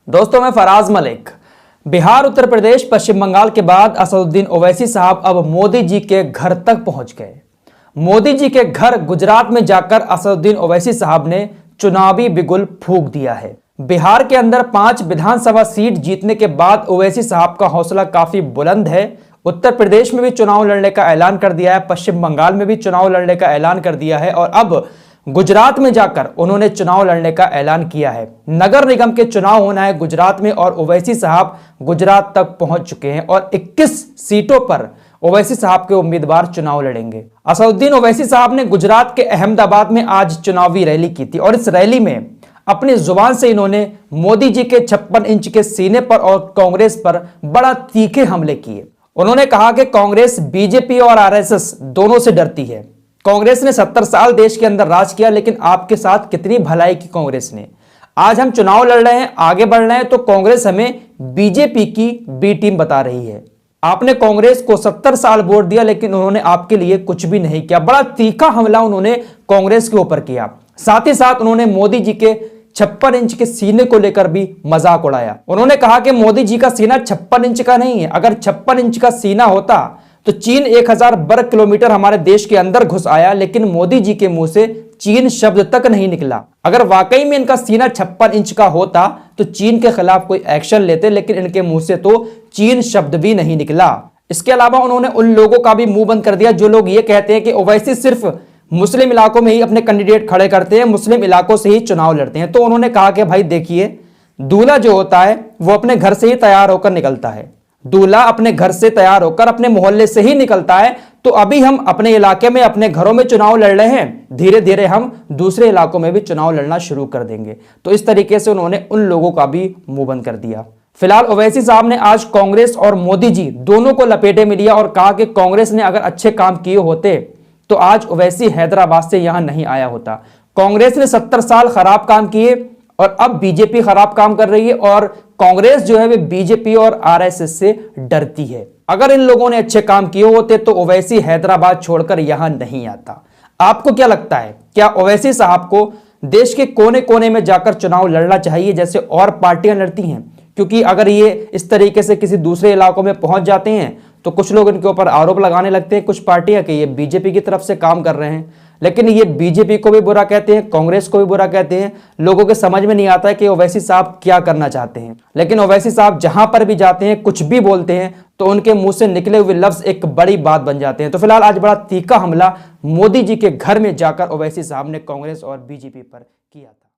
दोस्तों, मैं फराज मलिक। बिहार, उत्तर प्रदेश, पश्चिम बंगाल के बाद असदुद्दीन ओवैसी साहब अब मोदी जी के घर तक पहुंच गए। मोदी जी के घर गुजरात में जाकर असदुद्दीन ओवैसी साहब ने चुनावी बिगुल फूंक दिया है। बिहार के अंदर 5 विधानसभा सीट जीतने के बाद ओवैसी साहब का हौसला काफी बुलंद है। उत्तर प्रदेश में भी चुनाव लड़ने का ऐलान कर दिया है, पश्चिम बंगाल में भी चुनाव लड़ने का ऐलान कर दिया है और अब गुजरात में जाकर उन्होंने चुनाव लड़ने का ऐलान किया है। नगर निगम के चुनाव होना है गुजरात में और ओवैसी साहब गुजरात तक पहुंच चुके हैं और 21 सीटों पर ओवैसी साहब के उम्मीदवार चुनाव लड़ेंगे। असदुद्दीन ओवैसी साहब ने गुजरात के अहमदाबाद में आज चुनावी रैली की थी और इस रैली में अपनी जुबान से इन्होंने मोदी जी के 56 इंच के सीने पर और कांग्रेस पर बड़ा तीखे हमले किए। उन्होंने कहा कि कांग्रेस बीजेपी और आरएसएस दोनों से डरती है। कांग्रेस ने 70 साल देश के अंदर राज किया, लेकिन आपके साथ कितनी भलाई की कांग्रेस ने। आज हम चुनाव लड़ रहे हैं, आगे बढ़ रहे हैं, तो कांग्रेस हमें बीजेपी की बी टीम बता रही है। आपने कांग्रेस को 70 साल वोट दिया, लेकिन उन्होंने आपके लिए कुछ भी नहीं किया। बड़ा तीखा हमला उन्होंने कांग्रेस के ऊपर किया। साथ ही साथ उन्होंने मोदी जी के 56 इंच के सीने को लेकर भी मजाक उड़ाया। उन्होंने कहा कि मोदी जी का सीना 56 इंच का नहीं है। अगर 56 इंच का सीना होता तो चीन 1000 वर्ग किलोमीटर हमारे देश के अंदर घुस आया, लेकिन मोदी जी के मुंह से चीन शब्द तक नहीं निकला। अगर वाकई में इनका सीना 56 इंच का होता तो चीन के खिलाफ कोई एक्शन लेते, लेकिन इनके मुंह से तो चीन शब्द भी नहीं निकला। इसके अलावा उन्होंने उन लोगों का भी मुंह बंद कर दिया जो लोग ये कहते हैं कि ओवैसी सिर्फ मुस्लिम इलाकों में ही अपने कैंडिडेट खड़े करते हैं, मुस्लिम इलाकों से ही चुनाव लड़ते हैं। तो उन्होंने कहा कि भाई देखिए, दूल्हा जो होता है वो अपने घर से ही तैयार होकर निकलता है। दूल्हा अपने घर से तैयार होकर अपने मोहल्ले से ही निकलता है। तो अभी हम अपने इलाके में, अपने घरों में चुनाव लड़ रहे हैं, धीरे धीरे हम दूसरे इलाकों में भी चुनाव लड़ना शुरू कर देंगे। तो इस तरीके से उन्होंने उन लोगों का भी मुंह बंद कर दिया। फिलहाल ओवैसी साहब ने आज कांग्रेस और मोदी जी दोनों को लपेटे में लिया और कहा कि कांग्रेस ने अगर अच्छे काम किए होते तो आज ओवैसी हैदराबाद से यहां नहीं आया होता। कांग्रेस ने 70 साल खराब काम किए और अब बीजेपी खराब काम कर रही है और कांग्रेस जो है वे बीजेपी और आरएसएस से डरती है। अगर इन लोगों ने अच्छे काम किए होते तो ओवैसी हैदराबाद छोड़कर यहां नहीं आता। आपको क्या लगता है, क्या ओवैसी साहब को देश के कोने कोने में जाकर चुनाव लड़ना चाहिए जैसे और पार्टियां लड़ती हैं? क्योंकि अगर ये इस तरीके से किसी दूसरे इलाकों में पहुंच जाते हैं तो कुछ लोग इनके ऊपर आरोप लगाने लगते हैं, कुछ पार्टियां कि ये बीजेपी की तरफ से काम कर रहे हैं। लेकिन ये बीजेपी को भी बुरा कहते हैं, कांग्रेस को भी बुरा कहते हैं। लोगों के समझ में नहीं आता है कि ओवैसी साहब क्या करना चाहते हैं। लेकिन ओवैसी साहब जहां पर भी जाते हैं, कुछ भी बोलते हैं तो उनके मुंह से निकले हुए लफ्ज एक बड़ी बात बन जाते हैं। तो फिलहाल आज बड़ा तीखा हमला मोदी जी के घर में जाकर ओवैसी साहब ने कांग्रेस और बीजेपी पर किया था।